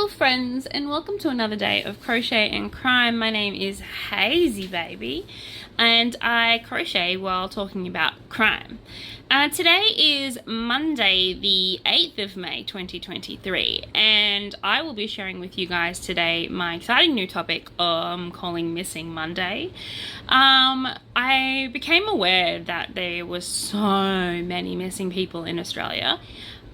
friends, and welcome to another day of Crochet and Crime. My name is Hazy Baby and I crochet while talking about crime. Today is Monday the 8th of May 2023 and I will be sharing with you guys today my exciting new topic calling Missing Monday. I became aware that there were so many missing people in Australia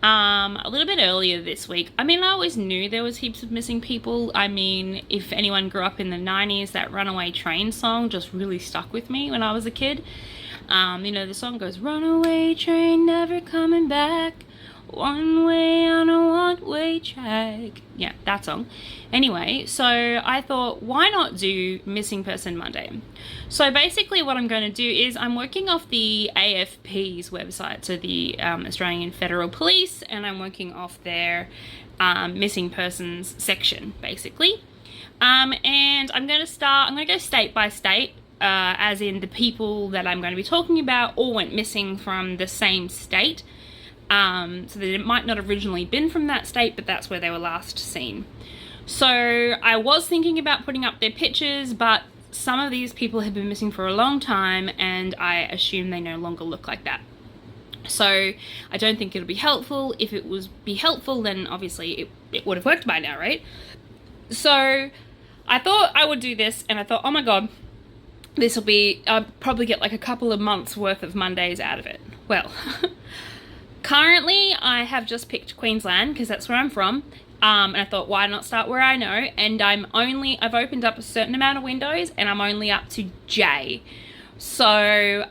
a little bit earlier this week. I mean, I always knew there was heaps of missing people. I mean, if anyone grew up in the 90s, that Runaway Train song just really stuck with me when I was a kid. You know, the song goes, runaway train never coming back, one way on a one-way track. Yeah, that song. Anyway, so I thought, why not do Missing Person Monday? So basically what I'm going to do is I'm working off the AFP's website, so the Australian Federal Police, and I'm working off their missing persons section, basically. And I'm going to go state by state, as in the people that I'm going to be talking about all went missing from the same state. So that it might not have originally been from that state, but that's where they were last seen. So I was thinking about putting up their pictures, but some of these people have been missing for a long time and I assume they no longer look like that. So I don't think it'll be helpful. If it was be helpful, then obviously it would have worked by now, right? So I thought I would do this and I thought, oh my god, this will be, I'll probably get like a couple of months worth of Mondays out of it. Well, currently I have just picked Queensland because that's where I'm from. And I thought, why not start where I know? And I've opened up a certain amount of windows and I'm only up to J. So,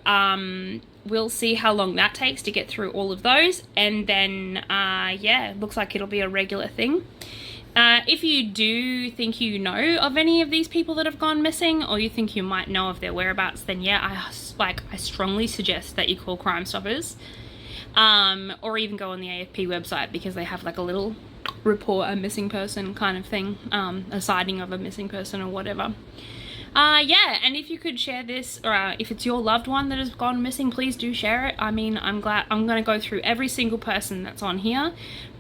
we'll see how long that takes to get through all of those. And then, yeah, it looks like it'll be a regular thing. If you do think you know of any of these people that have gone missing, or you think you might know of their whereabouts, then yeah, I strongly suggest that you call Crime Stoppers. Or even go on the AFP website because they have like a little report a missing person kind of thing, a sighting of a missing person or whatever. Yeah, and if you could share this, or if it's your loved one that has gone missing, please do share it. I mean, I'm going to go through every single person that's on here,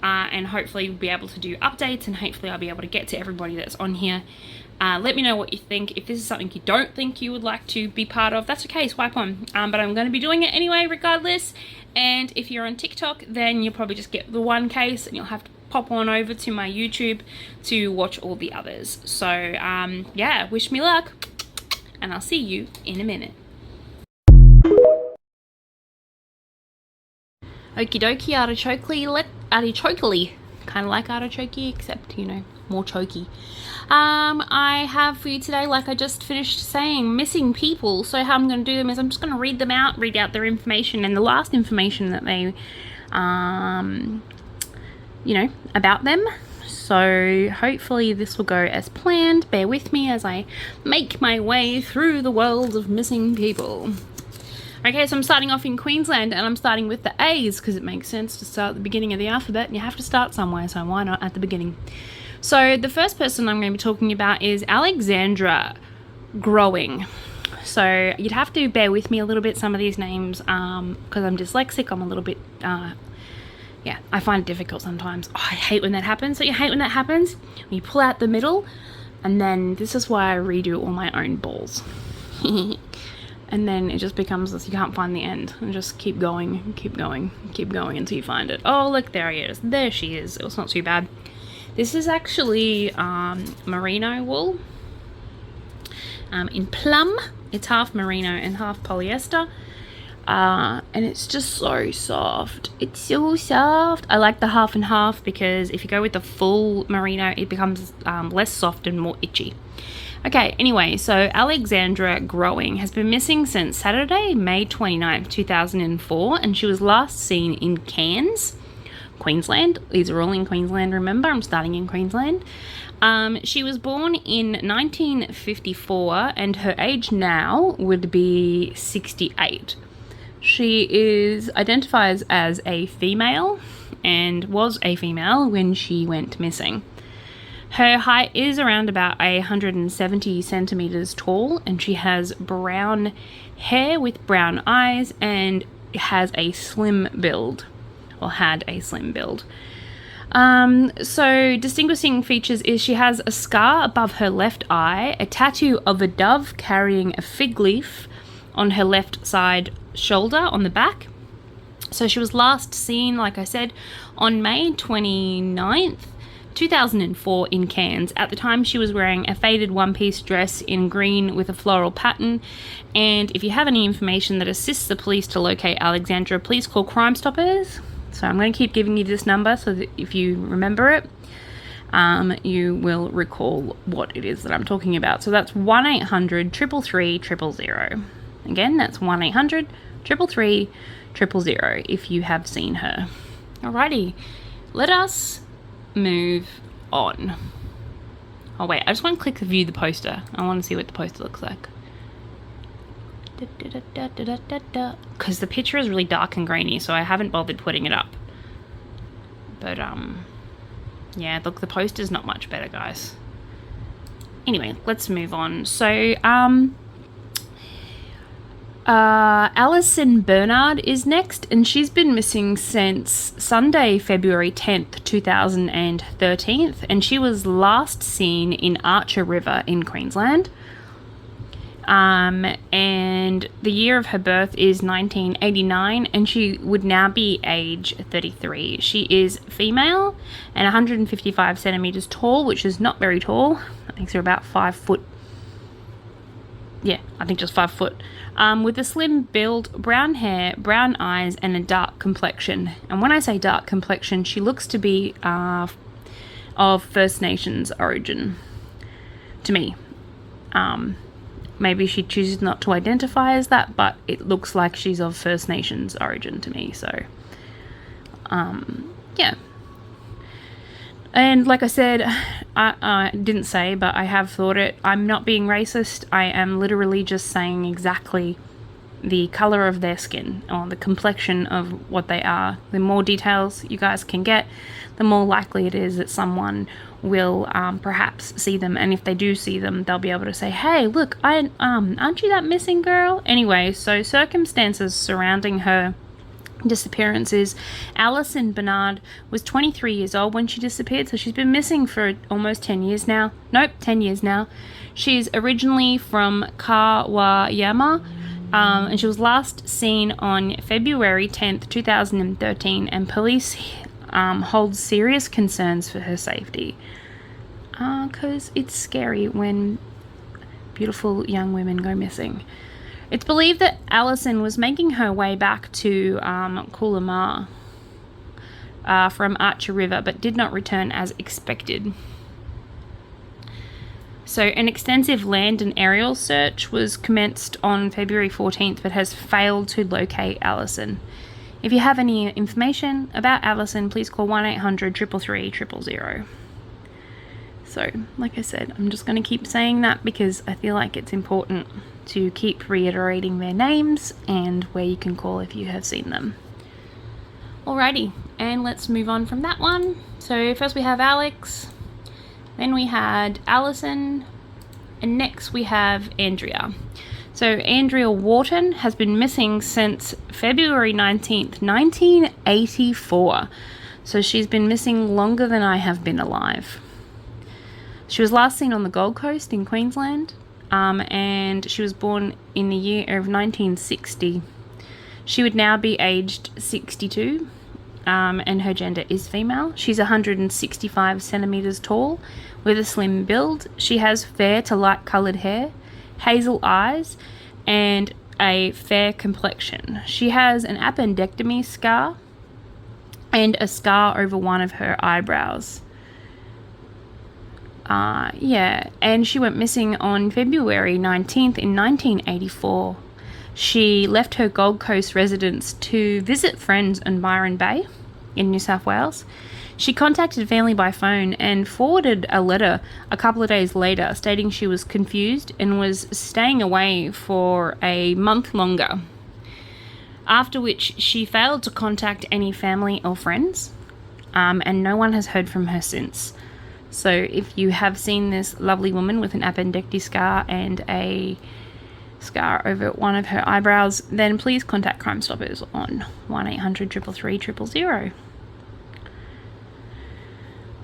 and hopefully be able to do updates, and hopefully I'll be able to get to everybody that's on here. Let me know what you think. If this is something you don't think you would like to be part of, that's okay, swipe on. But I'm going to be doing it anyway regardless. And if you're on TikTok, then you'll probably just get the one case and you'll have to pop on over to my YouTube to watch all the others. So yeah, wish me luck and I'll see you in a minute. Okie dokie, artichokely, kind of like artichoke, except, you know, more chokey. I have for you today, like I just finished saying, missing people. So how I'm going to do them is I'm just going to read out their information and the last information that they, you know, about them. So hopefully this will go as planned. Bear with me as I make my way through the world of missing people. Okay, so I'm starting off in Queensland and I'm starting with the A's because it makes sense to start at the beginning of the alphabet and you have to start somewhere, so why not at the beginning? So the first person I'm going to be talking about is Alexandra Growing. So you'd have to bear with me a little bit, some of these names, because I'm dyslexic. I'm a little bit, yeah, I find it difficult sometimes. Oh, I hate when that happens. So you hate when that happens? When you pull out the middle, and then this is why I redo all my own balls. And then it just becomes this, you can't find the end. And just keep going, keep going, keep going until you find it. Oh, look, there he is. There she is. It was not too bad. This is actually merino wool in plum. It's half merino and half polyester. And it's just so soft. It's so soft. I like the half and half because if you go with the full merino, it becomes less soft and more itchy. Okay, anyway, so Alexandra Growing has been missing since Saturday, May 29th, 2004, and she was last seen in Cairns, Queensland. These are all in Queensland, remember, I'm starting in Queensland. She was born in 1954 and her age now would be 68. She identifies as a female and was a female when she went missing. Her height is around about 170 centimeters tall and she has brown hair with brown eyes and has a slim build, or had a slim build. So distinguishing features is she has a scar above her left eye, a tattoo of a dove carrying a fig leaf on her left side shoulder on the back. So she was last seen, like I said, on May 29th, 2004 in Cairns. At the time, she was wearing a faded one-piece dress in green with a floral pattern. And if you have any information that assists the police to locate Alexandra, please call Crime Stoppers. So I'm going to keep giving you this number so that if you remember it, you will recall what it is that I'm talking about. So that's 1-800-333-000. Again, that's 1-800-333-000 if you have seen her. Alrighty, let us move on. Oh wait, I just want to click view the poster. I want to see what the poster looks like. Because the picture is really dark and grainy, so I haven't bothered putting it up. But yeah, look, the poster's not much better, guys. Anyway, let's move on. So Alison Bernard is next, and she's been missing since Sunday, February 10th, 2013, and she was last seen in Archer River in Queensland. And the year of her birth is 1989, and she would now be age 33. She is female and 155 centimeters tall, which is not very tall. That makes her about 5 foot. Yeah, I think just 5 foot. With a slim build, brown hair, brown eyes, and a dark complexion. And when I say dark complexion, she looks to be of First Nations origin to me. Maybe she chooses not to identify as that, but it looks like she's of First Nations origin to me. So, yeah. And like I said, I didn't say, but I have thought it. I'm not being racist. I am literally just saying exactly the color of their skin or the complexion of what they are. The more details you guys can get, the more likely it is that someone will perhaps see them. And if they do see them, they'll be able to say, hey, look, aren't you that missing girl? Anyway, so circumstances surrounding her disappearances. Alison Bernard was 23 years old when she disappeared, so she's been missing for almost 10 years now. Nope, 10 years now. She's originally from Kawayama, and she was last seen on February 10th, 2013, and police hold serious concerns for her safety. Because it's scary when beautiful young women go missing. It's believed that Alison was making her way back to Coolumar from Archer River, but did not return as expected. So an extensive land and aerial search was commenced on February 14th, but has failed to locate Alison. If you have any information about Alison, please call 1-800-333-000. So, like I said, I'm just going to keep saying that because I feel like it's important to keep reiterating their names and where you can call if you have seen them. Alrighty, and let's move on from that one. So first we have Alex, then we had Alison, and next we have Andrea. So Andrea Wharton has been missing since February 19th, 1984. So she's been missing longer than I have been alive. She was last seen on the Gold Coast in Queensland, and she was born in the year of 1960. She would now be aged 62, and her gender is female. She's 165 centimeters tall with a slim build. She has fair to light colored hair, hazel eyes, and a fair complexion. She has an appendectomy scar and a scar over one of her eyebrows. And she went missing on February 19th in 1984. She left her Gold Coast residence to visit friends in Byron Bay in New South Wales. She contacted family by phone and forwarded a letter a couple of days later stating she was confused and was staying away for a month longer, after which she failed to contact any family or friends, and no one has heard from her since. So if you have seen this lovely woman with an appendectomy scar and a scar over one of her eyebrows, then please contact Crime Stoppers on 1-800-333-000.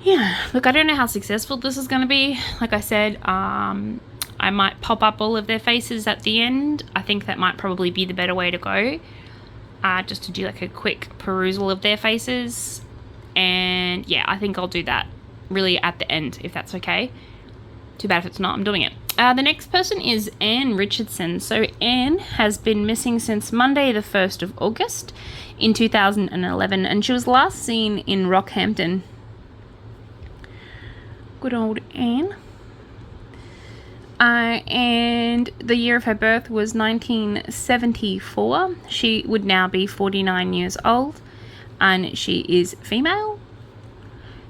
Yeah, look, I don't know how successful this is going to be. Like I said, I might pop up all of their faces at the end. I think that might probably be the better way to go. Just to do like a quick perusal of their faces. And yeah, I think I'll do that really at the end, if that's okay. Too bad if it's not, I'm doing it. The next person is Anne Richardson. So Anne has been missing since Monday the 1st of August in 2011, and she was last seen in Rockhampton. Good old Anne. And the year of her birth was 1974. She would now be 49 years old, and she is female.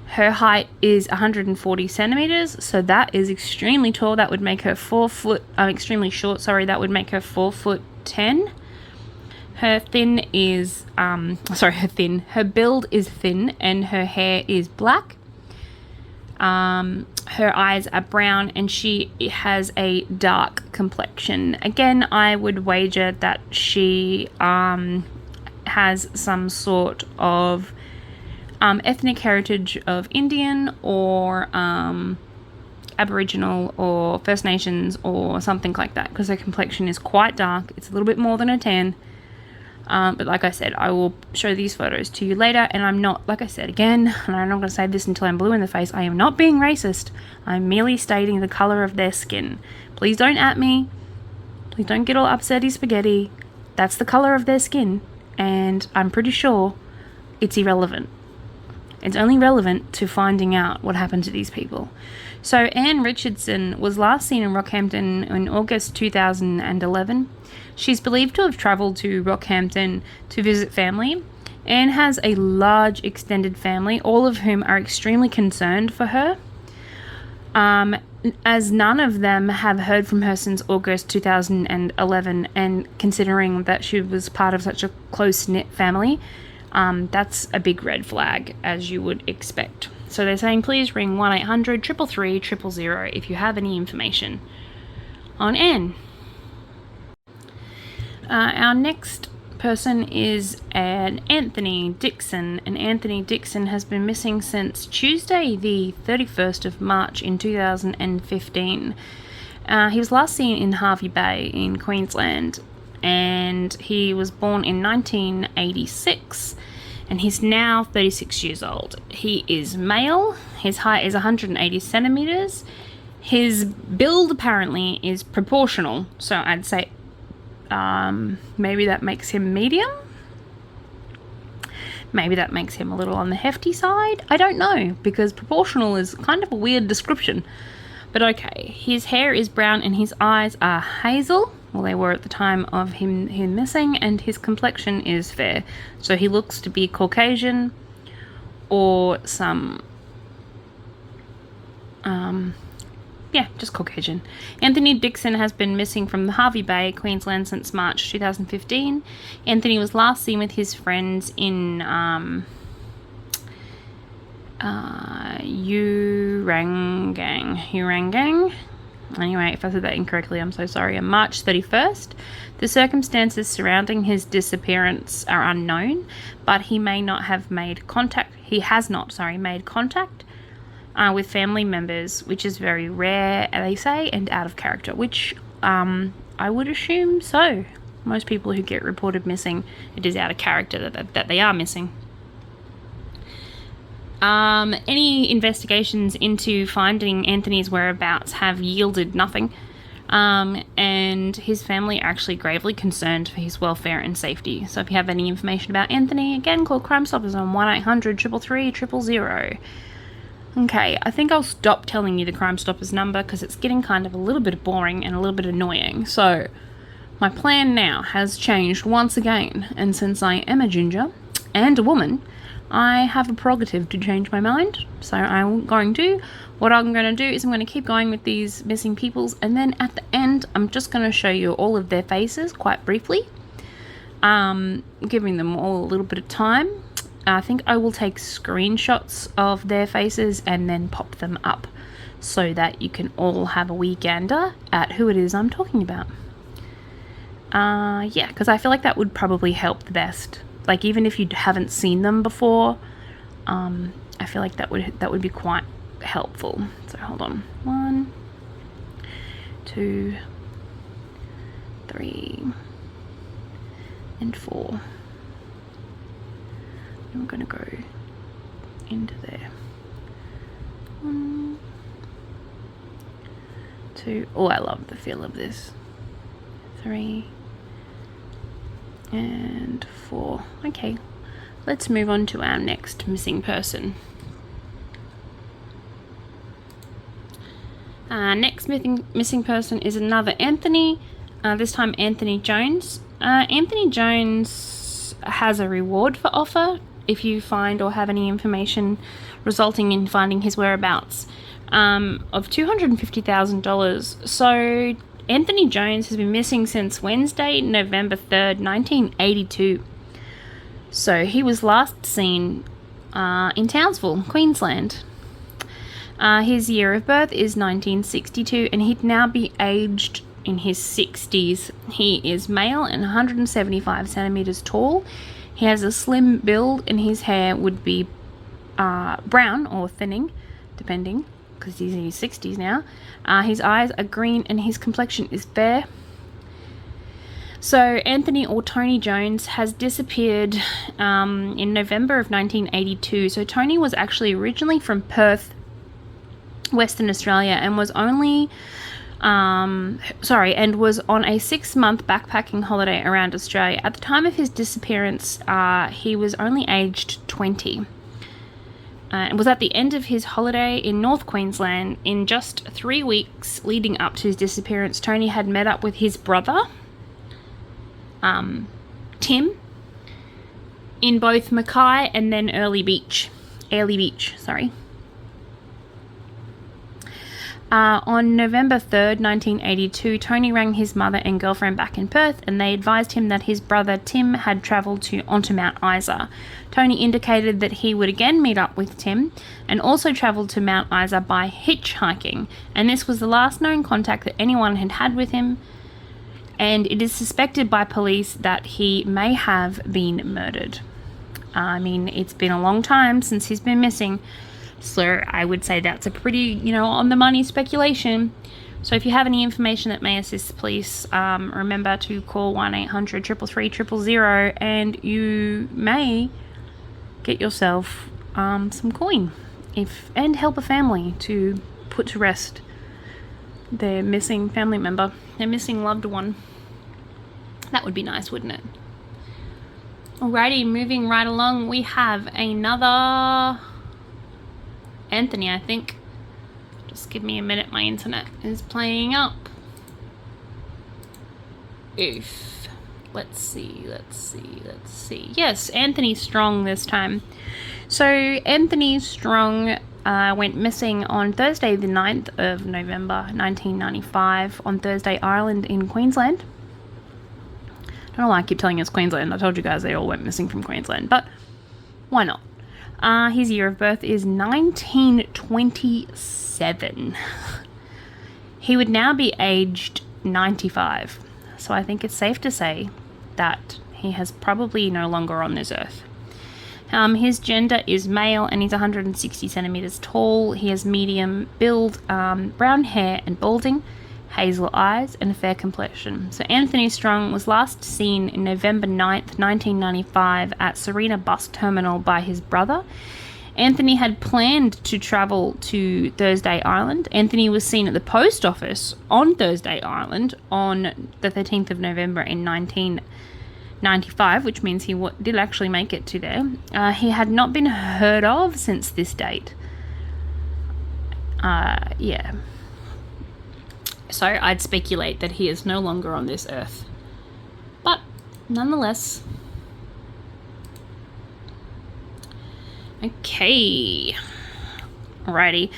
Her height is 140 centimeters, so that is extremely tall. That would make her extremely short, sorry, that would make her 4'10". Her build is thin, and her hair is black. Her eyes are brown, and she has a dark complexion. Again, I would wager that she has some sort of ethnic heritage of Indian or Aboriginal or First Nations or something like that, because her complexion is quite dark. It's a little bit more than a tan. But like I said, I will show these photos to you later, and I'm not, like I said again, and I'm not going to say this until I'm blue in the face, I am not being racist. I'm merely stating the colour of their skin. Please don't at me. Please don't get all upsetty spaghetti. That's the colour of their skin, and I'm pretty sure it's irrelevant. It's only relevant to finding out what happened to these people. So Anne Richardson was last seen in Rockhampton in August 2011. She's believed to have travelled to Rockhampton to visit family. Anne has a large extended family, all of whom are extremely concerned for her, as none of them have heard from her since August 2011, and considering that she was part of such a close-knit family, that's a big red flag, as you would expect. So they're saying, please ring 1-800-333-000 if you have any information on Anne. Our next person is an Anthony Dixon, and Anthony Dixon has been missing since Tuesday the 31st of March in 2015. He was last seen in Hervey Bay in Queensland, and he was born in 1986, and he's now 36 years old. He is male. His height is 180 centimeters. His build apparently is proportional, so I'd say maybe that makes him medium. Maybe that makes him a little on the hefty side. I don't know, because proportional is kind of a weird description. But okay, his hair is brown and his eyes are hazel. Well, they were at the time of him missing, and his complexion is fair. So he looks to be Caucasian or some... just Caucasian. Anthony Dixon has been missing from the Hervey Bay, Queensland, since March 2015. Anthony was last seen with his friends in Urangang. Anyway, if I said that incorrectly, I'm so sorry. On March 31st. The circumstances surrounding his disappearance are unknown, but he may not have made contact. He has not, made contact with family members, which is very rare, they say, and out of character, which I would assume so. Most people who get reported missing, it is out of character that they are missing. Any investigations into finding Anthony's whereabouts have yielded nothing, and his family are actually gravely concerned for his welfare and safety. So if you have any information about Anthony, again, call Crime Stoppers on 1-800-333-000. Okay, I think I'll stop telling you the Crime Stoppers number because it's getting kind of a little bit boring and a little bit annoying. So my plan now has changed once again, and since I am a ginger and a woman, I have a prerogative to change my mind. So what I'm going to do is I'm going to keep going with these missing peoples, and then at the end I'm just going to show you all of their faces quite briefly, giving them all a little bit of time. I think I will take screenshots of their faces and then pop them up so that you can all have a wee gander at who it is I'm talking about. Because I feel like that would probably help the best. Like, even if you haven't seen them before, I feel like that would be quite helpful. So hold on. 1, 2, 3, and 4. I'm going to go into there. 1, 2. Oh, I love the feel of this. 3 and 4. Okay, let's move on to our next missing person. Next missing person is another Anthony, this time Anthony Jones. Anthony Jones has a reward for offer if you find or have any information resulting in finding his whereabouts of $250,000. So Anthony Jones has been missing since Wednesday, November 3rd, 1982. So he was last seen in Townsville, Queensland. His year of birth is 1962, and he'd now be aged in his 60s. He is male and 175 centimeters tall. He has a slim build, and his hair would be brown or thinning, depending, because he's in his 60s now. His eyes are green, and his complexion is fair. So Anthony, or Tony Jones, has disappeared in November of 1982. So Tony was actually originally from Perth, Western Australia, and was only and was on a 6-month backpacking holiday around Australia. At the time of his disappearance, he was only aged 20. It was at the end of his holiday in North Queensland. In just 3 weeks leading up to his disappearance, Tony had met up with his brother, Tim, in both Mackay and then Airlie Beach. On November 3rd, 1982, Tony rang his mother and girlfriend back in Perth, and they advised him that his brother Tim had travelled onto Mount Isa. Tony indicated that he would again meet up with Tim and also travelled to Mount Isa by hitchhiking, and this was the last known contact that anyone had had with him, and it is suspected by police that he may have been murdered. I mean, it's been a long time since he's been missing, so I would say that's a pretty, on the money speculation. So if you have any information that may assist police, remember to call 1-800-333-000, and you may get yourself some coin and help a family to put to rest their missing family member, their missing loved one. That would be nice, wouldn't it? Alrighty, moving right along, we have another Anthony, I think. Just give me a minute, my internet is playing up. Oof. Let's see. Yes, Anthony Strong this time. So Anthony Strong went missing on Thursday the 9th of November 1995 on Thursday Island in Queensland. I don't know why I keep telling you it's Queensland. I told you guys they all went missing from Queensland, but why not? His year of birth is 1927. He would now be aged 95. So I think it's safe to say that he has probably no longer on this earth. His gender is male, and he's 160 centimeters tall. He has medium build, brown hair and balding, hazel eyes, and a fair complexion. So Anthony Strong was last seen in November 9th, 1995 at Serena Bus Terminal by his brother. Anthony had planned to travel to Thursday Island. Anthony was seen at the post office on Thursday Island on the 13th of November in 1995, which means he did actually make it to there. He had not been heard of since this date. Yeah. So I'd speculate that he is no longer on this earth. But nonetheless. Okay. Alrighty.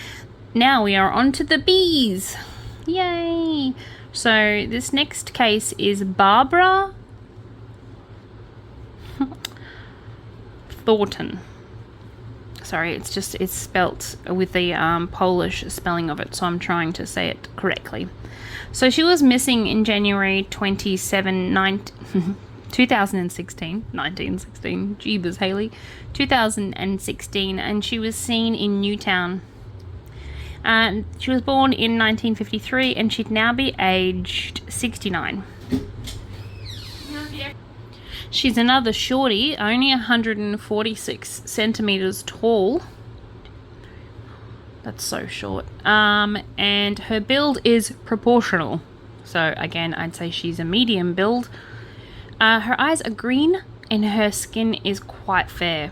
Now we are on to the bees. Yay. So this next case is Barbara Thornton. Sorry, it's spelt with the Polish spelling of it, so I'm trying to say it correctly. So she was missing in January 27, 2016, 1916, jeebus Haley, 2016, and she was seen in Newtown. And she was born in 1953, and she'd now be aged 69. She's another shorty, only 146 centimeters tall. That's so short. And her build is proportional. So again, I'd say she's a medium build. Her eyes are green and her skin is quite fair.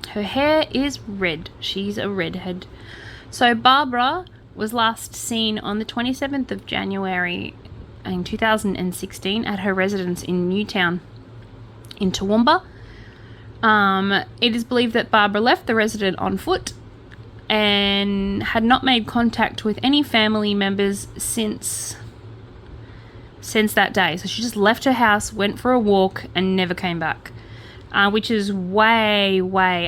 Her hair is red. She's a redhead. So Barbara was last seen on the 27th of January in 2016 at her residence in Newtown in Toowoomba. It is believed that Barbara left the residence on foot and had not made contact with any family members since that day. So she just left her house, went for a walk, and never came back, which is way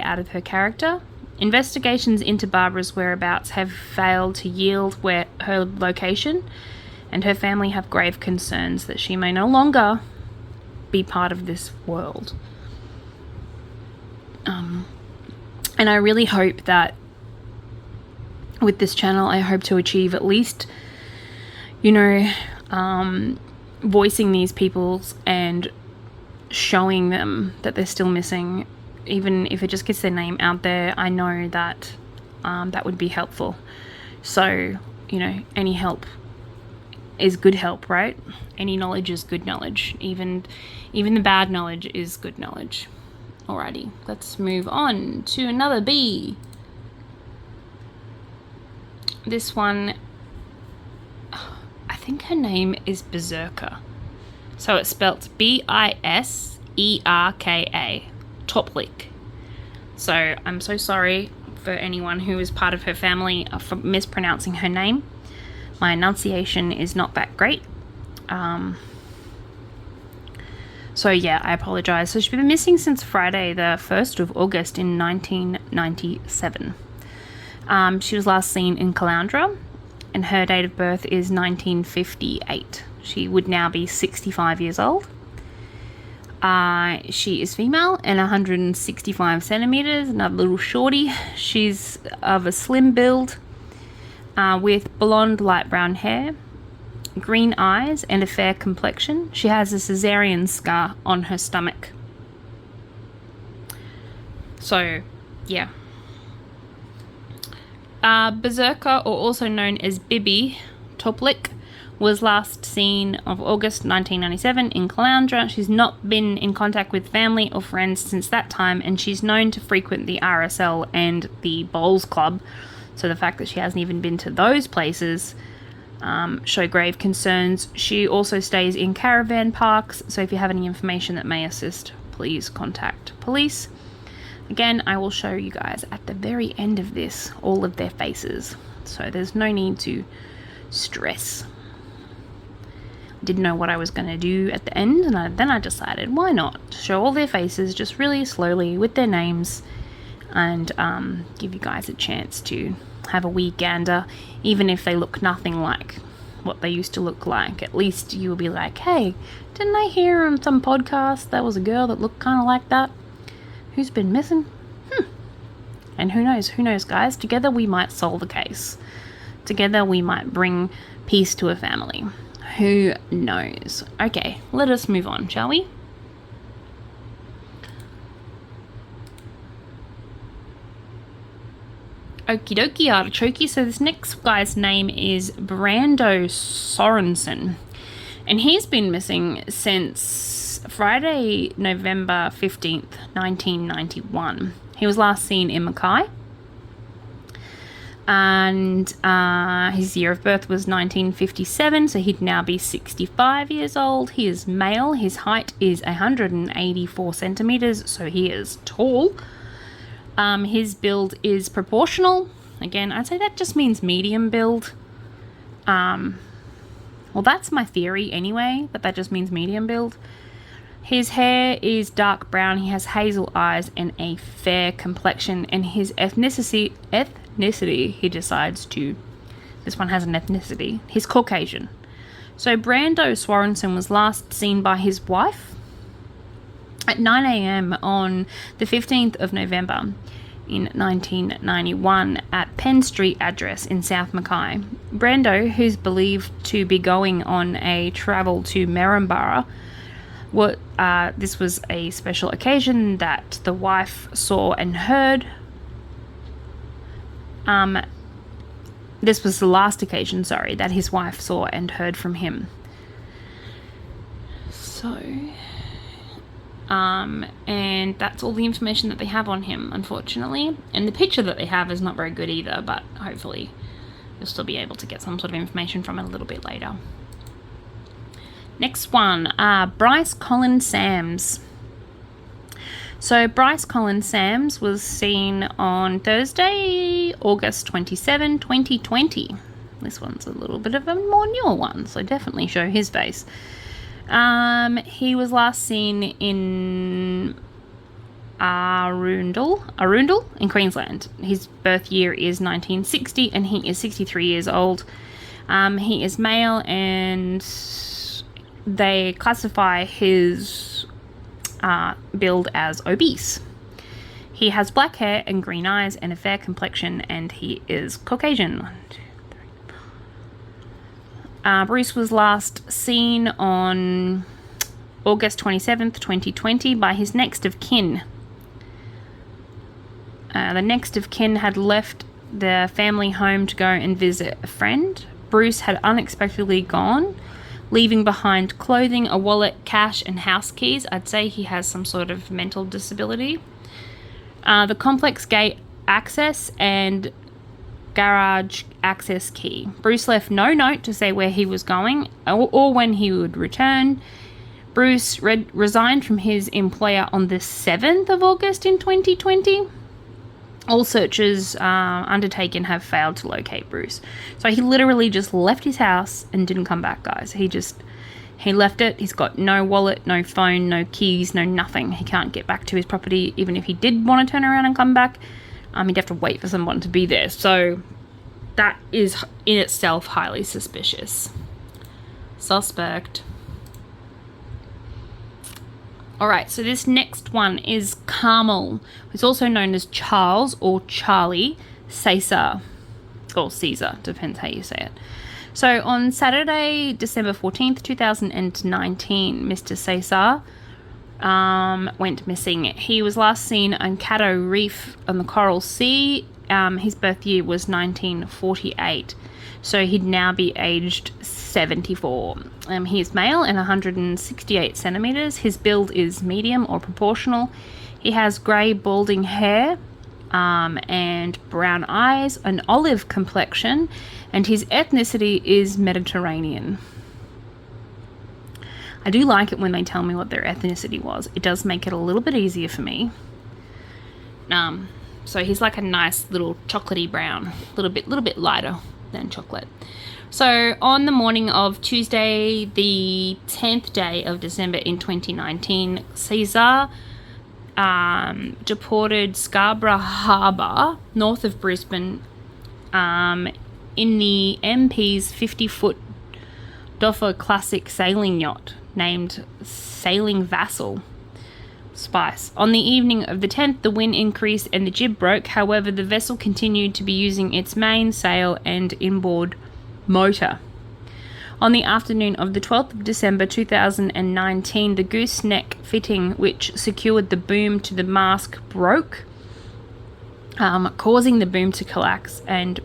out of her character. Investigations into Barbara's whereabouts have failed to yield her location, and her family have grave concerns that she may no longer be part of this world. And I really hope that with this channel, I hope to achieve at least, voicing these peoples and showing them that they're still missing. Even if it just gets their name out there, I know that that would be helpful. So, any help is good help, right? Any knowledge is good knowledge. Even the bad knowledge is good knowledge. Alrighty, let's move on to another bee. This one, I think her name is Berserker. So it's spelt Biserka. Toplik. So I'm so sorry for anyone who is part of her family for mispronouncing her name. My enunciation is not that great. So yeah, I apologize. So she's been missing since Friday, the 1st of August in 1997. She was last seen in Caloundra, and her date of birth is 1958. She would now be 65 years old. She is female and 165 centimeters, another little shorty. She's of a slim build, with blonde light brown hair, green eyes, and a fair complexion. She has a cesarean scar on her stomach. So, yeah. Berserker, or also known as Bibi Toplik, was last seen of August 1997 in Caloundra. She's not been in contact with family or friends since that time, and she's known to frequent the RSL and the Bowls Club. So the fact that she hasn't even been to those places show grave concerns. She also stays in caravan parks, so if you have any information that may assist, please contact police. Again, I will show you guys at the very end of this all of their faces, so there's no need to stress. Didn't know what I was going to do at the end, and then I decided, why not show all their faces just really slowly with their names, and give you guys a chance to have a wee gander. Even if they look nothing like what they used to look like, at least you will be like, hey, didn't I hear on some podcast there was a girl that looked kind of like that who's been missing? And who knows, guys, together we might solve a case. Together we might bring peace to a family. Who knows? Okay, let us move on, shall we? Okie dokie, artichoke. So this next guy's name is Brando Sorensen, and he's been missing since Friday, November 15th, 1991. He was last seen in Mackay, and his year of birth was 1957, so he'd now be 65 years old. He is male. His height is 184 centimeters, so he is tall. His build is proportional. Again, I'd say that just means medium build. Well, that's my theory anyway, but that just means medium build. His hair is dark brown. He has hazel eyes and a fair complexion. And his ethnicity, he decides to... This one has an ethnicity. He's Caucasian. So Brando Sorensen was last seen by his wife. At 9 a.m. on the 15th of November in 1991 at Penn Street address in South Mackay, Brando, who's believed to be going on a travel to Maryborough, this was a special occasion that the wife saw and heard. This was the last occasion, that his wife saw and heard from him. So, and that's all the information that they have on him, unfortunately. And the picture that they have is not very good either, but hopefully you'll still be able to get some sort of information from it a little bit later. Next one, Bryce Colin Sams. So Bryce Colin Sams was seen on Thursday, August 27, 2020. This one's a little bit of a more newer one, so definitely show his face. He was last seen in Arundel in Queensland. His birth year is 1960 and he is 63 years old. He is male and they classify his build as obese. He has black hair and green eyes and a fair complexion, and he is Caucasian. Bruce was last seen on August 27th, 2020 by his next of kin. The next of kin had left their family home to go and visit a friend. Bruce had unexpectedly gone, leaving behind clothing, a wallet, cash, and house keys. I'd say he has some sort of mental disability. The complex gate access and garage access key. Bruce left no note to say where he was going or when he would return. Bruce resigned from his employer on the 7th of August in 2020. All searches undertaken have failed to locate Bruce. So he literally just left his house and didn't come back, guys. He left it. He's got no wallet, no phone, no keys, no nothing. He can't get back to his property. Even if he did want to turn around and come back, he'd have to wait for someone to be there. So that is in itself highly suspicious. Suspect. Alright, so this next one is Carmel, who's also known as Charles or Charlie Caesar, or Caesar, depends how you say it. So on Saturday, December 14th, 2019, Mr. Caesar went missing. He was last seen on Caddo Reef on the Coral Sea. His birth year was 1948. So he'd now be aged 74. He is male and 168 centimeters. His build is medium or proportional. He has grey balding hair and brown eyes, an olive complexion, and his ethnicity is Mediterranean. I do like it when they tell me what their ethnicity was. It does make it a little bit easier for me. So he's like a nice little chocolatey brown, little bit lighter than chocolate. So on the morning of Tuesday, the 10th day of December in 2019, Caesar deported Scarborough Harbour, north of Brisbane, in the MP's 50-foot Doffer Classic sailing yacht named Sailing Vassal Spice. On the evening of the 10th, the wind increased and the jib broke. However, the vessel continued to be using its main sail and inboard motor. On the afternoon of the 12th of December 2019, the gooseneck fitting which secured the boom to the mast broke, causing the boom to collapse, and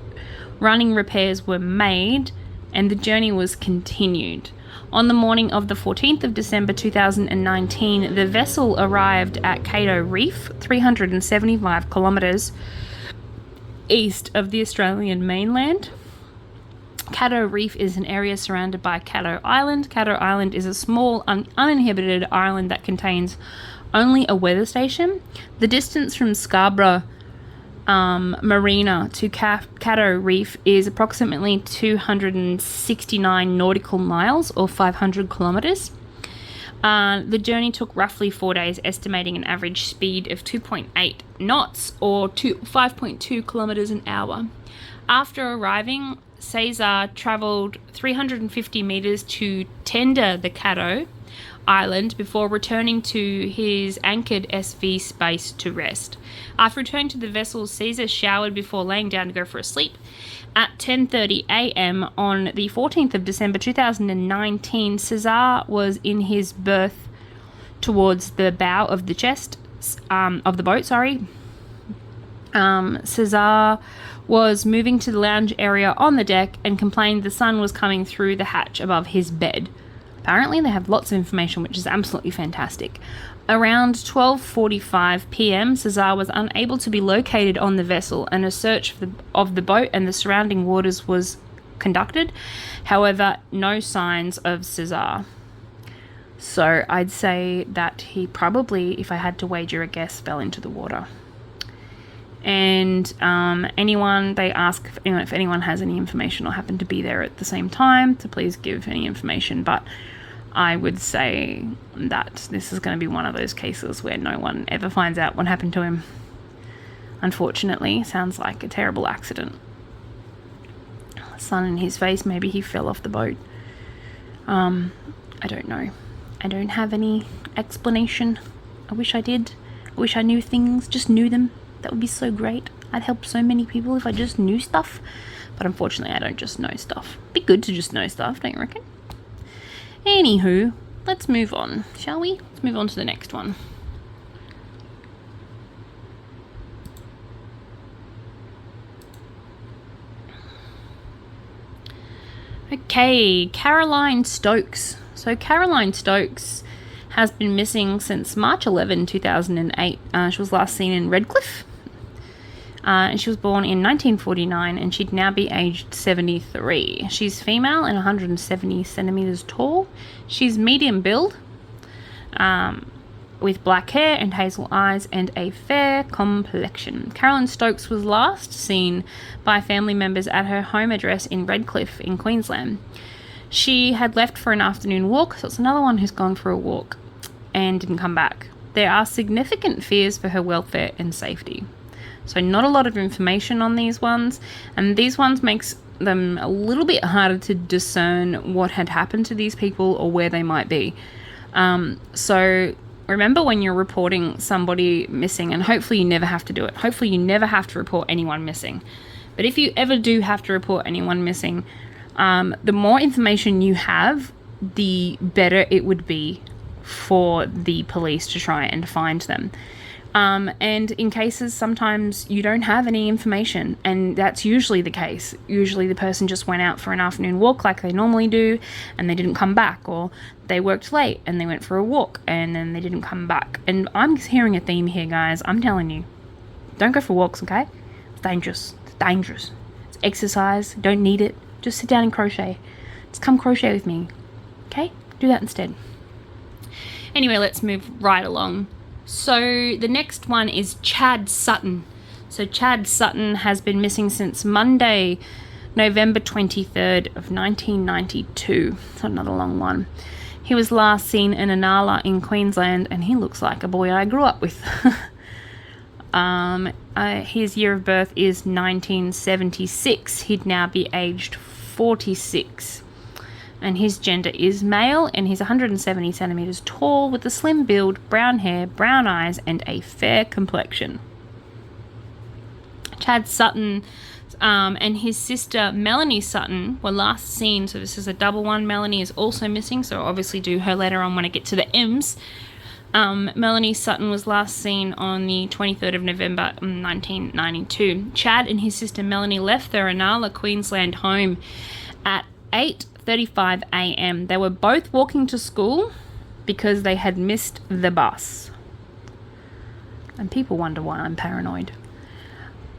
running repairs were made and the journey was continued. On the morning of the 14th of December 2019, the vessel arrived at Caddo Reef, 375 kilometres east of the Australian mainland. Caddo Reef is an area surrounded by Caddo Island. Caddo Island is a small, uninhabited island that contains only a weather station. The distance from Scarborough Marina to Caddo Reef is approximately 269 nautical miles or 500 kilometres. The journey took roughly 4 days, estimating an average speed of 2.8 knots or 5.2 kilometres an hour. After arriving, Caesar travelled 350 metres to tender the Caddo island before returning to his anchored SV space to rest. After returning to the vessel, Caesar showered before laying down to go for a sleep. At 10:30 a.m. on the 14th of December 2019, Caesar was in his berth towards the bow of the boat. Caesar was moving to the lounge area on the deck and complained the sun was coming through the hatch above his bed. Apparently they have lots of information, which is absolutely fantastic. Around 12:45 p.m, Caesar was unable to be located on the vessel, and a search of the boat and the surrounding waters was conducted. However, no signs of Caesar. So I'd say that he probably, if I had to wager a guess, fell into the water. And they ask if anyone has any information or happened to be there at the same time to please give any information. But I would say that this is going to be one of those cases where no one ever finds out what happened to him. Unfortunately, sounds like a terrible accident. Sun in his face, maybe he fell off the boat. I don't know. I don't have any explanation. I wish I did. I wish I knew things, just knew them. That would be so great. I'd help so many people if I just knew stuff. But unfortunately, I don't just know stuff. Be good to just know stuff, don't you reckon? Anywho, let's move on, shall we? Let's move on to the next one. Okay, Caroline Stokes. So Caroline Stokes has been missing since March 11, 2008. She was last seen in Redcliffe. And she was born in 1949, and she'd now be aged 73. She's female and 170 centimeters tall. She's medium build, with black hair and hazel eyes and a fair complexion. Caroline Stokes was last seen by family members at her home address in Redcliffe in Queensland. She had left for an afternoon walk, so it's another one who's gone for a walk and didn't come back. There are significant fears for her welfare and safety. So not a lot of information on these ones, and these ones makes them a little bit harder to discern what had happened to these people or where they might be. So remember when you're reporting somebody missing, and hopefully you never have to do it. Hopefully you never have to report anyone missing. But if you ever do have to report anyone missing, the more information you have, the better it would be for the police to try and find them. And in cases, sometimes you don't have any information, and that's usually the case. Usually the person just went out for an afternoon walk like they normally do, and they didn't come back, or they worked late and they went for a walk and then they didn't come back. And I'm hearing a theme here, guys. I'm telling you, don't go for walks, okay? It's dangerous. It's dangerous. It's exercise. Don't need it. Just sit down and crochet. Just come crochet with me, okay? Do that instead. Anyway, let's move right along. So the next one is Chad Sutton. So Chad Sutton has been missing since Monday, November 23rd of 1992. It's another long one. He was last seen in Inala in Queensland, and he looks like a boy I grew up with. His year of birth is 1976. He'd now be aged 46. And his gender is male, and he's 170 centimeters tall with a slim build, brown hair, brown eyes, and a fair complexion. Chad Sutton and his sister Melanie Sutton were last seen, so this is a double one. Melanie is also missing, so I'll obviously do her later on when I get to the M's. Melanie Sutton was last seen on the 23rd of November 1992. Chad and his sister Melanie left their Inala, Queensland home at 8:35 a.m. They were both walking to school because they had missed the bus. And people wonder why I'm paranoid.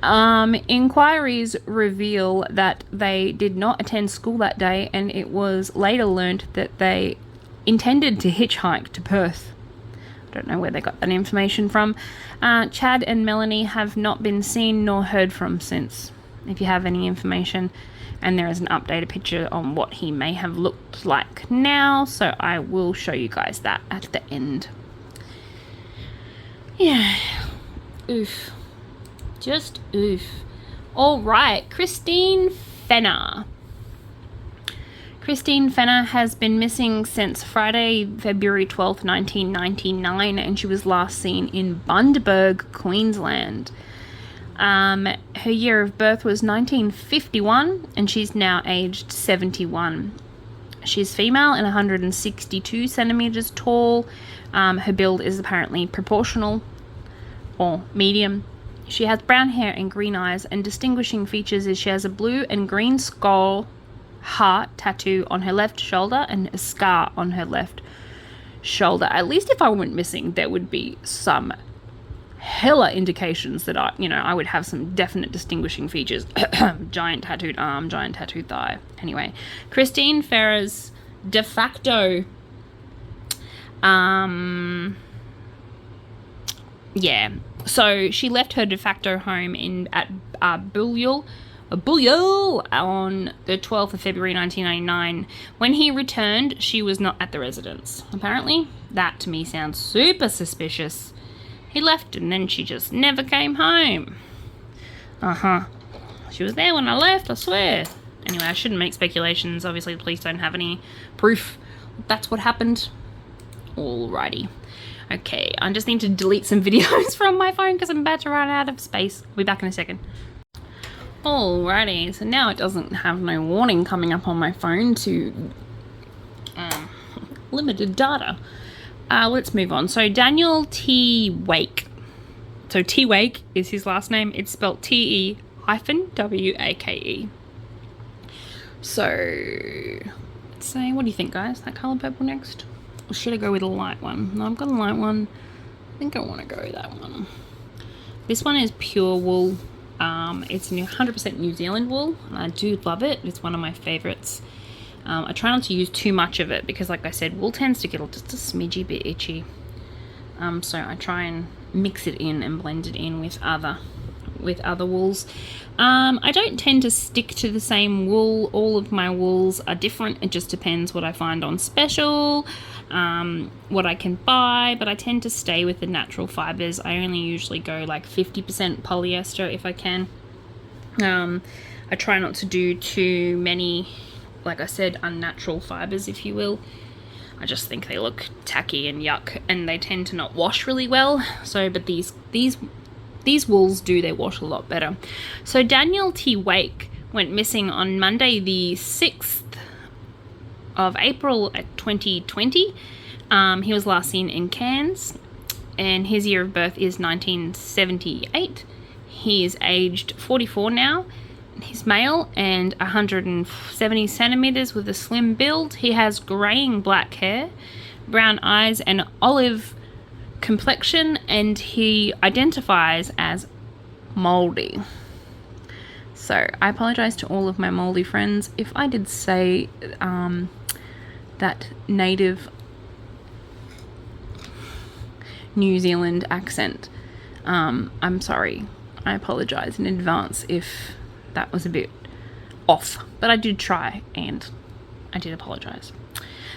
Inquiries reveal that they did not attend school that day, and it was later learned that they intended to hitchhike to Perth. I don't know where they got that information from. Chad and Melanie have not been seen nor heard from since. If you have any information, and there is an updated picture on what he may have looked like now, so I will show you guys that at the end. Yeah, oof. Just oof. All right, Christine Fenner. Christine Fenner has been missing since Friday, February 12th, 1999, and she was last seen in Bundaberg, Queensland. Her year of birth was 1951, and she's now aged 71. She's female and 162 centimeters tall. Her build is apparently proportional or medium. She has brown hair and green eyes, and distinguishing features is she has a blue and green skull heart tattoo on her left shoulder and a scar on her left shoulder. At least if I went missing, there would be some hella indications that I would have some definite distinguishing features. Giant tattooed arm, giant tattooed thigh. Anyway, Christine Ferrer's de facto so she left her de facto home at Bouillul on the 12th of February 1999. When he returned, she was not at the residence. Apparently, that to me sounds super suspicious. He left and then she just never came home. She was there when I left, I swear. Anyway, I shouldn't make speculations. Obviously, the police don't have any proof that's what happened. Alrighty. Okay, I just need to delete some videos from my phone because I'm about to run out of space. I'll be back in a second. Alrighty, so now it doesn't have no warning coming up on my phone to limited data. Let's move on. So Daniel T. Wake. So T. Wake is his last name. It's spelled T-E-W-A-K-E. So, let's say, what do you think, guys? That colour purple next? Or should I go with a light one? No, I've got a light one. I think I want to go with that one. This one is pure wool. It's 100% New Zealand wool. And I do love it. It's one of my favourites. I try not to use too much of it because, like I said, wool tends to get just a smidgy bit itchy. So I try and mix it in and blend it in with other wools. I don't tend to stick to the same wool. All of my wools are different. It just depends what I find on special, what I can buy, but I tend to stay with the natural fibers. I only usually go like 50% polyester if I can. I try not to do too many, like I said, unnatural fibers, if you will. I just think they look tacky and yuck, and they tend to not wash really well. So, but these wools do, they wash a lot better. So Daniel T. Wake went missing on Monday the 6th of April 2020. He was last seen in Cairns, and his year of birth is 1978. He is aged 44 now. He's male and 170 centimeters with a slim build. He has graying black hair, brown eyes, and olive complexion, and he identifies as moldy. So I apologize to all of my moldy friends if I did say that native New Zealand accent. I'm sorry. I apologize in advance if that was a bit off, but I did try and I did apologize.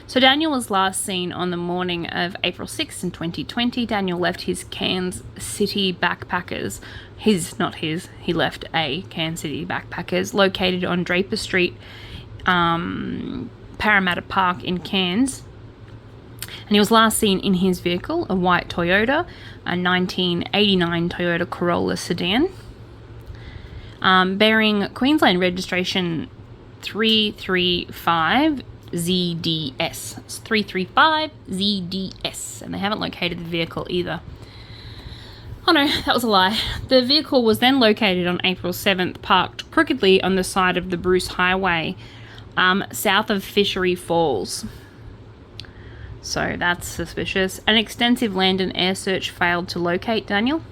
So Daniel was last seen on the morning of April 6th in 2020. Daniel left his Cairns City Backpackers. He left a Cairns City Backpackers located on Draper Street, Parramatta Park in Cairns. And he was last seen in his vehicle, a white Toyota, a 1989 Toyota Corolla sedan, bearing Queensland registration 335 ZDS. It's 335 ZDS, and they haven't located the vehicle either. Oh no, that was a lie. The vehicle was then located on April 7th, parked crookedly on the side of the Bruce Highway, south of Fishery Falls. So that's suspicious. An extensive land and air search failed to locate Daniel.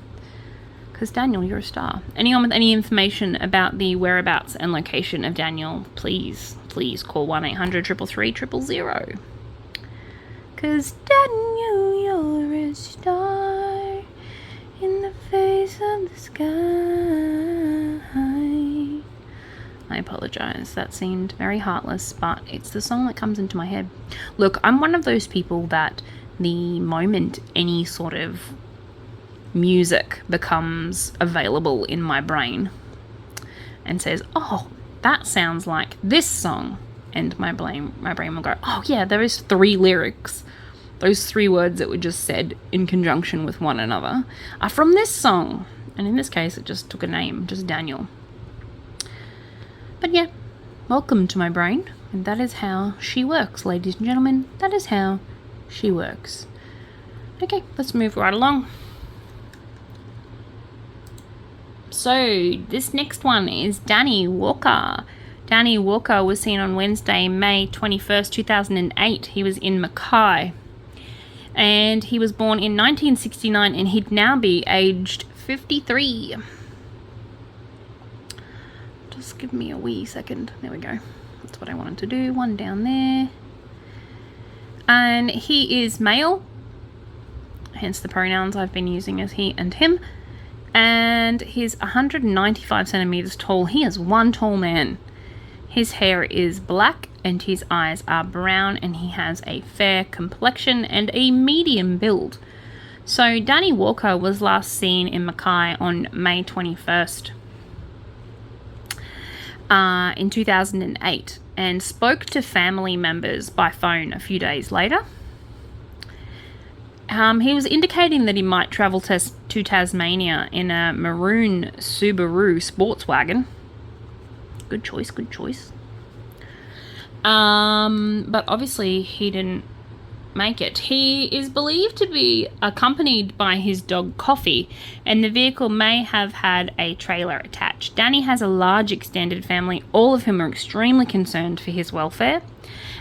Because Daniel, you're a star. Anyone with any information about the whereabouts and location of Daniel, please call 1-800-333-000. Because Daniel, you're a star in the face of the sky. I apologize. That seemed very heartless, but it's the song that comes into my head. Look, I'm one of those people that the moment any sort of music becomes available in my brain and says, oh, that sounds like this song, and my brain will go, oh yeah, there is 3 lyrics. Those 3 words that were just said in conjunction with one another are from this song. And in this case, it just took a name, just Daniel. But yeah, welcome to my brain. And that is how she works, ladies and gentlemen. That is how she works. Okay, let's move right along. So this next one is Danny Walker. Danny Walker was seen on Wednesday, May 21st, 2008. He was in Mackay. And he was born in 1969 and he'd now be aged 53. Just give me a wee second. There we go. That's what I wanted to do. One down there. And he is male. Hence the pronouns I've been using as he and him. And he's 195 centimeters tall. He is one tall man. His hair is black and his eyes are brown, and he has a fair complexion and a medium build. So Danny Walker was last seen in Mackay on May 21st in 2008 and spoke to family members by phone a few days later. He was indicating that he might travel to Tasmania in a maroon Subaru sports wagon. Good choice, good choice. But obviously he didn't make it. He is believed to be accompanied by his dog Coffee, and the vehicle may have had a trailer attached. Danny has a large extended family, all of whom are extremely concerned for his welfare,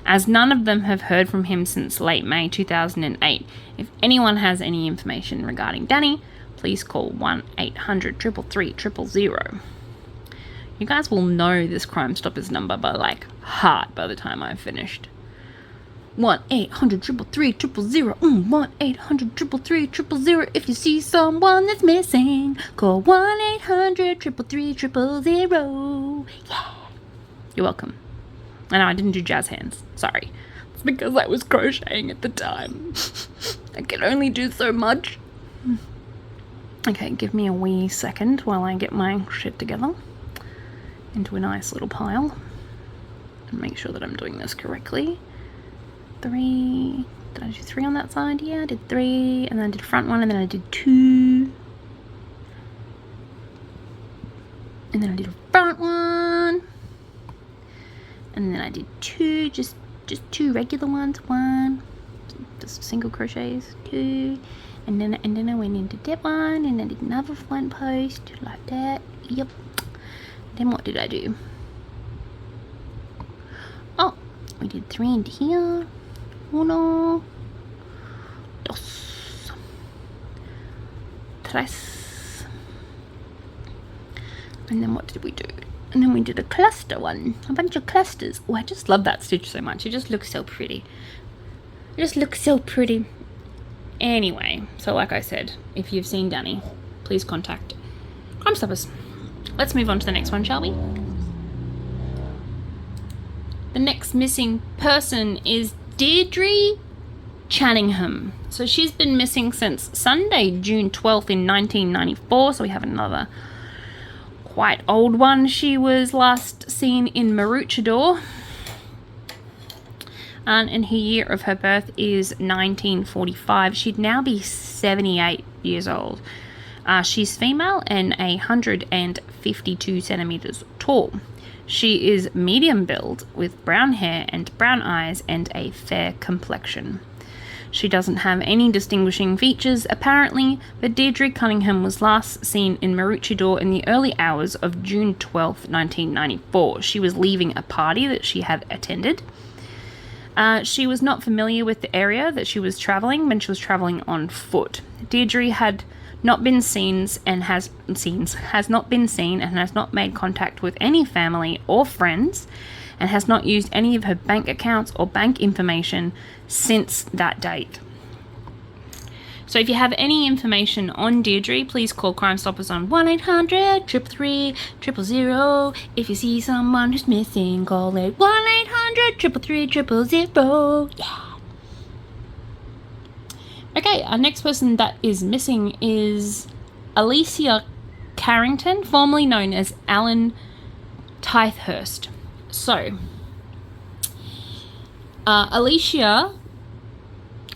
as none of them have heard from him since late May 2008. If anyone has any information regarding Danny, please call 1-800-333-000. You guys will know this Crime Stoppers number by like heart by the time I've finished. 1-800-333-000. 1-800-333-000. If you see someone that's missing, call 1-800-333-000. Yeah. You're welcome. I know I didn't do jazz hands. Sorry. It's because I was crocheting at the time. I can only do so much. Okay, give me a wee second while I get my shit together into a nice little pile and make sure that I'm doing this correctly. 3. Did I do 3 on that side? Yeah, I did 3, and then I did front one, and then I did 2, and then I did a front one, and then I did 2, just 2 regular ones, 1, just single crochets, 2, and then I went into that one, and I did another front post like that. Yep. Then what did I do? Oh, we did 3 into here. 1, 2, 3. And then what did we do? And then we did a cluster one. A bunch of clusters. Oh, I just love that stitch so much. It just looks so pretty. It just looks so pretty. Anyway, so like I said, if you've seen Danny, please contact Crime Stoppers. Let's move on to the next one, shall we? The next missing person is Deirdre Channingham. So she's been missing since Sunday, June 12th in 1994. So we have another quite old one. She was last seen in Maroochydore. And her year of her birth is 1945. She'd now be 78 years old. She's female and 152 centimeters tall. She is medium build with brown hair and brown eyes and a fair complexion. She doesn't have any distinguishing features apparently, but Deirdre Cunningham was last seen in Maroochydore in the early hours of June 12, 1994. She was leaving a party that she had attended. She was not familiar with the area that she was travelling when she was travelling on foot. Deirdre had not been seen and has not made contact with any family or friends, and has not used any of her bank accounts or bank information since that date. So if you have any information on Deirdre, please call Crime Stoppers on 1-800-333-000. If you see someone who's missing, call it 1-800-333-000. Yeah. Okay, our next person that is missing is Alicia Carrington, formerly known as Alan Tithehurst. So, Alicia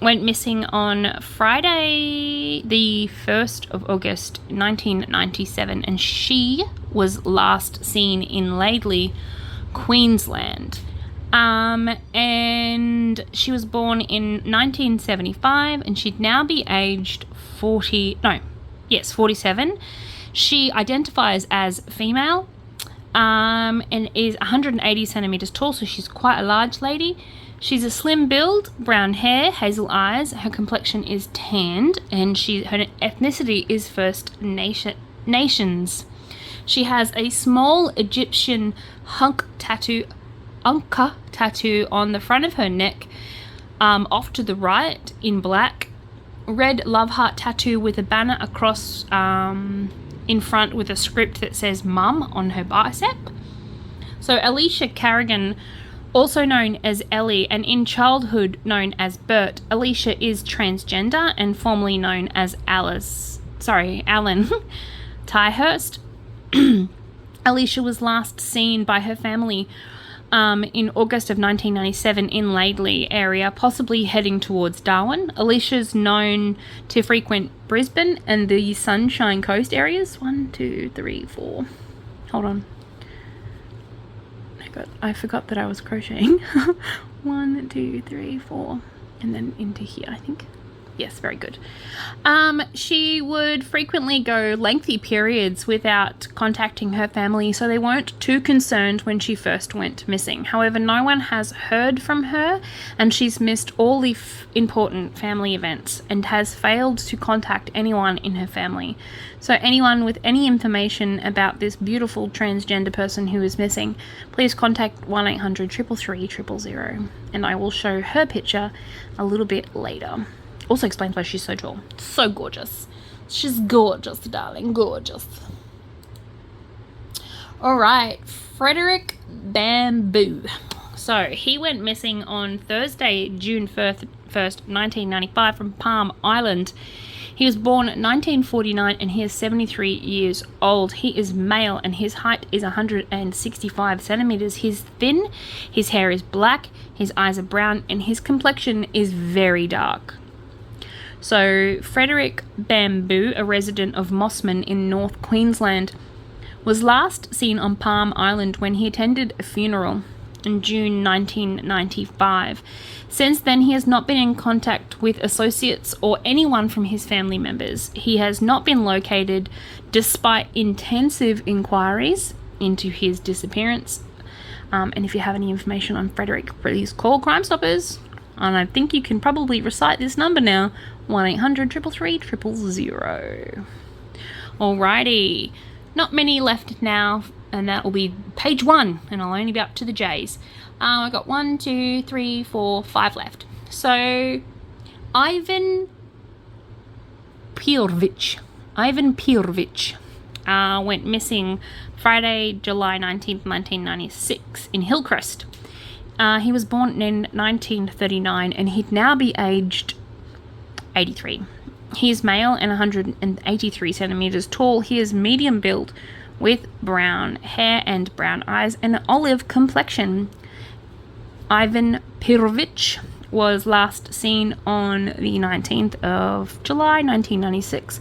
went missing on Friday, the 1st of August, 1997, and she was last seen in Laidley, Queensland. And she was born in 1975, and she'd now be aged 47. She identifies as female, and is 180 centimeters tall, so she's quite a large lady. She's a slim build, brown hair, hazel eyes. Her complexion is tanned, and her ethnicity is First Nations. She has a small Egyptian Ankh tattoo on the front of her neck, off to the right in black. Red love heart tattoo with a banner across in front with a script that says Mum on her bicep. So Alicia Carrigan, also known as Ellie and in childhood known as Bert, Alicia is transgender and formerly known as Alan Tyhurst. Alicia was last seen by her family in August of 1997 in Laidley area, possibly heading towards Darwin. Alicia's known to frequent Brisbane and the Sunshine Coast areas. 1, 2, 3, 4. Hold on. I forgot that I was crocheting. 1, 2, 3, 4. And then into here, I think. Yes, very good. She would frequently go lengthy periods without contacting her family, so they weren't too concerned when she first went missing. However, no one has heard from her, and she's missed all the important family events and has failed to contact anyone in her family. So anyone with any information about this beautiful transgender person who is missing, please contact 1-800-333-000, and I will show her picture a little bit later. Also explains why she's so tall. So gorgeous. She's gorgeous, darling. Gorgeous. Alright. Frederick Bamboo. So, he went missing on Thursday, June 1st, 1995 from Palm Island. He was born in 1949 and he is 73 years old. He is male and his height is 165 centimeters. He's thin, his hair is black, his eyes are brown, and his complexion is very dark. So, Frederick Bamboo, a resident of Mossman in North Queensland, was last seen on Palm Island when he attended a funeral in June 1995. Since then, he has not been in contact with associates or anyone from his family members. He has not been located despite intensive inquiries into his disappearance. And if you have any information on Frederick, please call Crime Stoppers. And I think you can probably recite this number now, 1-800-333-000. Alrighty, not many left now, and that will be page 1, and I'll only be up to the J's. I've got 1, 2, 3, 4, 5 left. So, Ivan Pirovich went missing Friday, July 19th, 1996 in Hillcrest. He was born in 1939 and he'd now be aged 83. He is male and 183 centimeters tall. He is medium build with brown hair and brown eyes and an olive complexion. Ivan Pirovich was last seen on the 19th of July 1996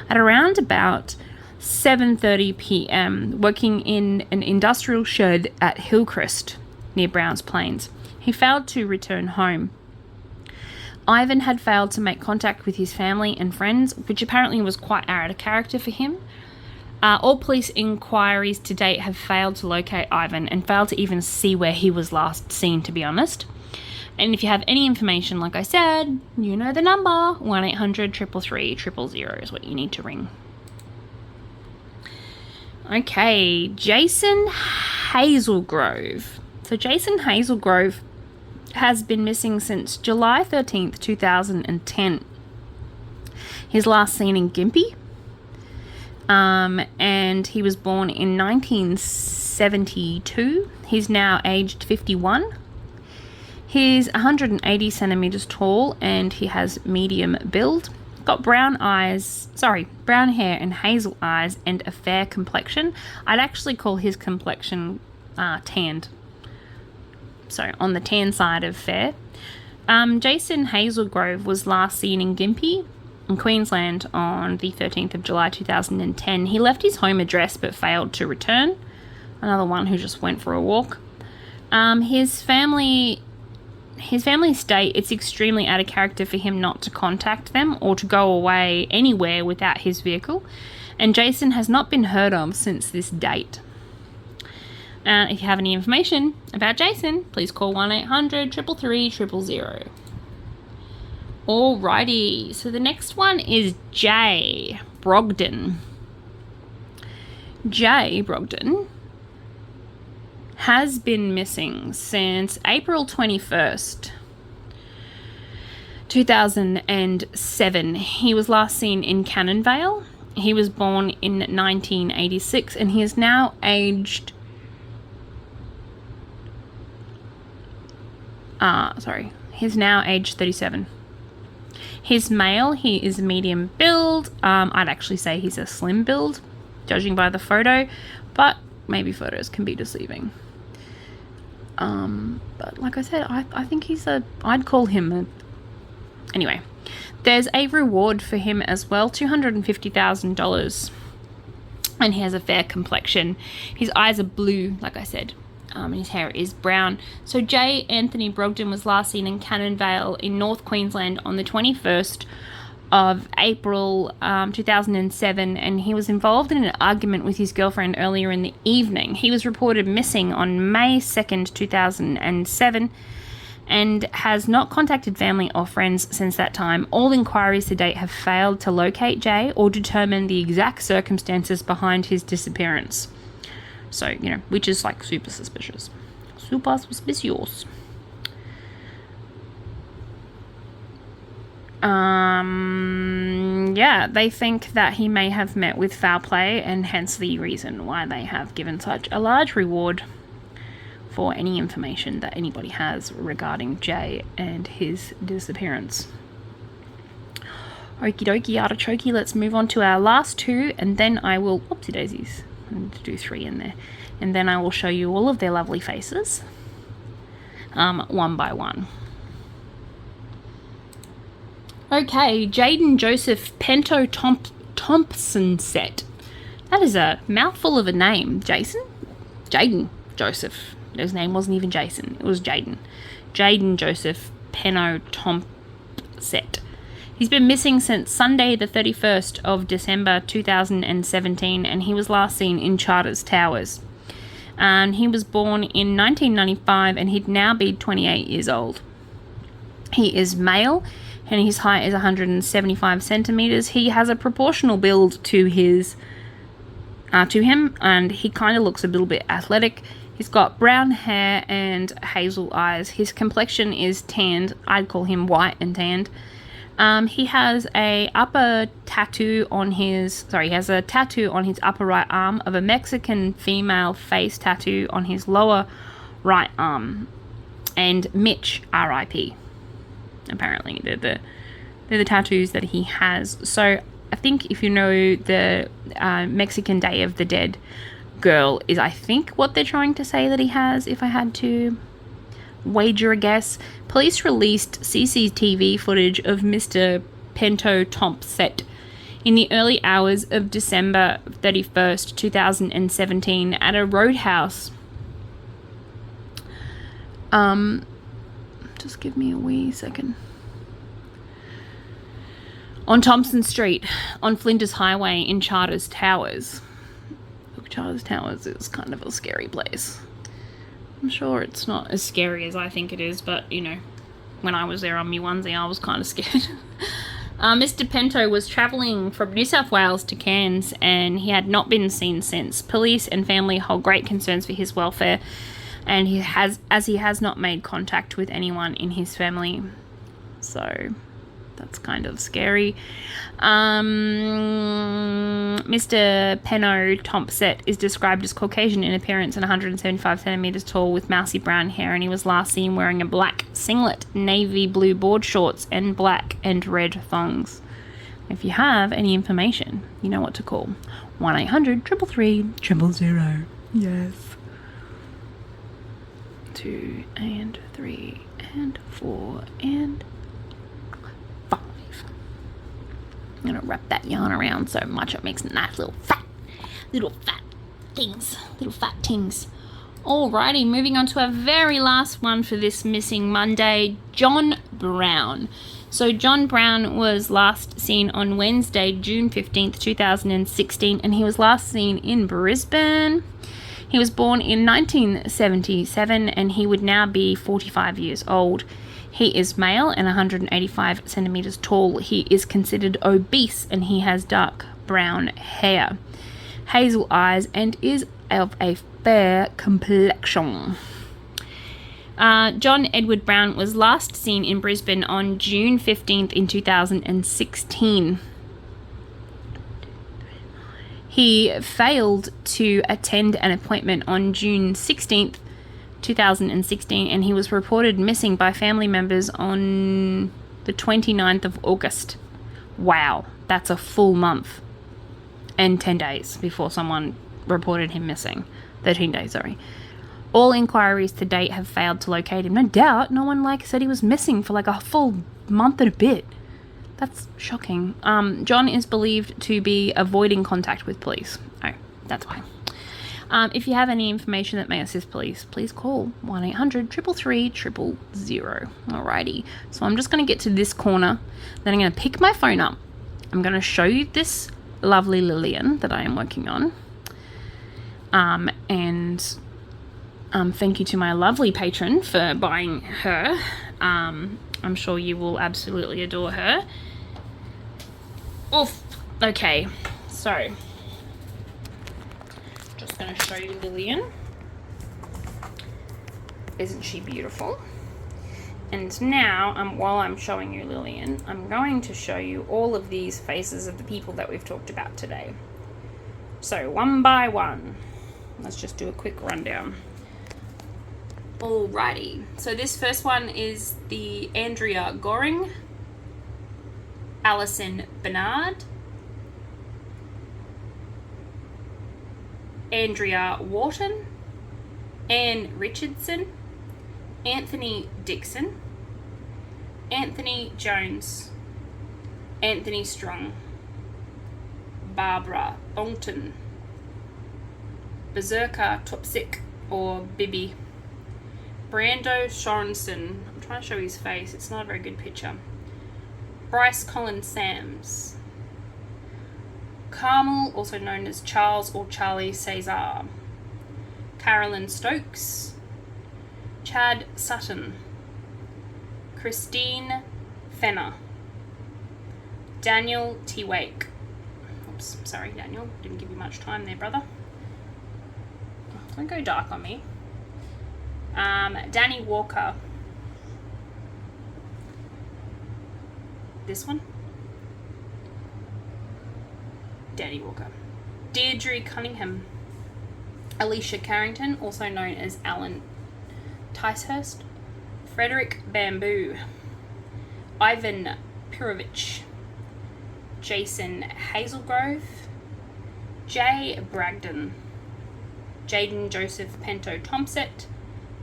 at around about 7:30 p.m. working in an industrial shed at Hillcrest near Browns Plains. He failed to return home. Ivan had failed to make contact with his family and friends, which apparently was quite out of character for him. All police inquiries to date have failed to locate Ivan and failed to even see where he was last seen, to be honest. And if you have any information, like I said, you know the number, 1-800-333-000 is what you need to ring. Okay, Jason Hazelgrove. So Jason Hazelgrove has been missing since July 13th, 2010. He's last seen in Gympie, and he was born in 1972. He's now aged 51. He's 180 centimeters tall and he has medium build. Got brown hair and hazel eyes and a fair complexion. I'd actually call his complexion tanned. so on the tan side of fair. Jason Hazelgrove was last seen in Gympie in Queensland on the 13th of July 2010. He left his home address but failed to return. Another one who just went for a walk. His family state, it's extremely out of character for him not to contact them or to go away anywhere without his vehicle. And Jason has not been heard of since this date. If you have any information about Jason, please call 1-800-333-000. Alrighty, so the next one is Jay Brogden. Jay Brogden has been missing since April 21st, 2007. He was last seen in Cannonvale. He was born in 1986 and he is now aged... he's now aged 37. He's male. He is medium build. I'd actually say he's a slim build, judging by the photo, but maybe photos can be deceiving. But like I said, I think I'd call him anyway. There's a reward for him as well, $250,000. And he has a fair complexion. His eyes are blue, like I said. And his hair is brown. So J. Anthony Brogden was last seen in Cannonvale in North Queensland on the 21st of April 2007, and he was involved in an argument with his girlfriend earlier in the evening. He was reported missing on May 2nd, 2007, and has not contacted family or friends since that time. All inquiries to date have failed to locate Jay or determine the exact circumstances behind his disappearance. So, which is like super suspicious. Super suspicious. Yeah, they think that he may have met with foul play, and hence the reason why they have given such a large reward for any information that anybody has regarding Jay and his disappearance. Okie dokie, artichoke, let's move on to our last two, and then I will... Oopsie daisies. I need to do 3 in there. And then I will show you all of their lovely faces, one by one. Okay, Jaden Joseph Pinto Thompson set. That is a mouthful of a name, Jason. Jaden Joseph. His name wasn't even Jason. It was Jaden. Jaden Joseph Pinto Thompson. He's been missing since Sunday the 31st of December 2017, and he was last seen in Charters Towers. He was born in 1995, and he'd now be 28 years old. He is male, and his height is 175 centimeters. He has a proportional build to him, and he kind of looks a little bit athletic. He's got brown hair and hazel eyes. His complexion is tanned. I'd call him white and tanned. He has a tattoo on his upper right arm of a Mexican female face tattoo on his lower right arm, and Mitch R.I.P. Apparently, they're the tattoos that he has. So I think if you know the Mexican Day of the Dead girl is, I think, what they're trying to say that he has, if I had to wager a guess. Police released CCTV footage of Mr. Pinto Thompson in the early hours of December 31st, 2017 at a roadhouse. Just give me a wee second. On Thompson Street, on Flinders Highway in Charters Towers. Look, Charters Towers is kind of a scary place. I'm sure it's not as scary as I think it is, but, when I was there on me onesie, I was kind of scared. Mr. Pinto was travelling from New South Wales to Cairns, and he had not been seen since. Police and family hold great concerns for his welfare, and he has not made contact with anyone in his family. So that's kind of scary. Mr. Pinto Thompson is described as Caucasian in appearance and 175 centimeters tall with mousy brown hair, and he was last seen wearing a black singlet, navy blue board shorts, and black and red thongs. If you have any information, you know what to call. 1-800-333-000. Yes. 2 and 3 and 4 and 5. I'm gonna wrap that yarn around so much it makes nice little fat things, Alrighty, moving on to our very last one for this Missing Monday, John Brown. So John Brown was last seen on Wednesday, June 15th, 2016, and he was last seen in Brisbane. He was born in 1977, and he would now be 45 years old. He is male and 185 centimeters tall. He is considered obese, and he has dark brown hair, hazel eyes, and is of a fair complexion. John Edward Brown was last seen in Brisbane on June 15th in 2016. He failed to attend an appointment on June 16th, 2016, and he was reported missing by family members on the 29th of August. Wow, that's a full month and 10 days before someone reported him missing. 13 days, sorry. All inquiries to date have failed to locate him. No doubt, no one said he was missing for a full month and a bit. That's shocking. John is believed to be avoiding contact with police. Oh, that's why. If you have any information that may assist police, please call 1-800-333-000. Alrighty. So I'm just going to get to this corner. Then I'm going to pick my phone up. I'm going to show you this lovely Lillian that I am working on. Thank you to my lovely patron for buying her. I'm sure you will absolutely adore her. Oof. Okay, so just going to show you Lillian. Isn't she beautiful? And now, while I'm showing you Lillian, I'm going to show you all of these faces of the people that we've talked about today. So one by one, let's just do a quick rundown. Alrighty, so this first one is the Andrea Goring, Alison Bernard, Andrea Wharton, Anne Richardson, Anthony Dixon, Anthony Jones, Anthony Strong, Barbara Ongton, Berserker Topsik or Bibi, Brando Sorensen, I'm trying to show his face, it's not a very good picture, Bryce Colin Sams, Carmel, also known as Charles or Charlie Cesar, Carolyn Stokes, Chad Sutton, Christine Fenner, Daniel T. Wake, oops, sorry Daniel, didn't give you much time there, brother. Don't go dark on me. Danny Walker. This one. Danny Walker. Deirdre Cunningham. Alicia Carrington, also known as Alan Ticehurst. Frederick Bamboo. Ivan Pirovich. Jason Hazelgrove. Jay Bragdon. Jaden Joseph Pinto Tomset,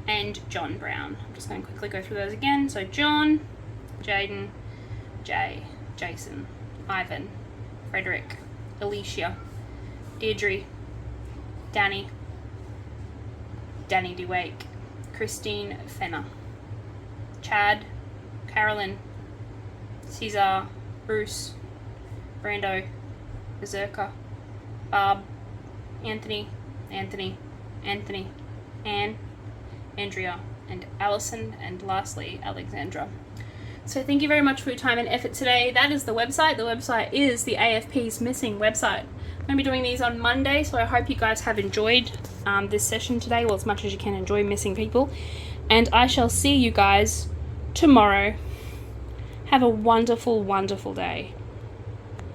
and John Brown. I'm just going to quickly go through those again. So John, Jaden, Jay, Jason, Ivan, Frederick, Alicia, Deirdre, Danny DeWake, Christine Fenner, Chad, Carolyn, Cesar, Bruce, Brando, Berserker, Barb, Anthony, Anne, Andrea, and Allison, and lastly, Alexandra. So thank you very much for your time and effort today. That is the website. The website is the AFP's Missing website. I'm going to be doing these on Monday, so I hope you guys have enjoyed this session today, well, as much as you can enjoy missing people. And I shall see you guys tomorrow. Have a wonderful, wonderful day.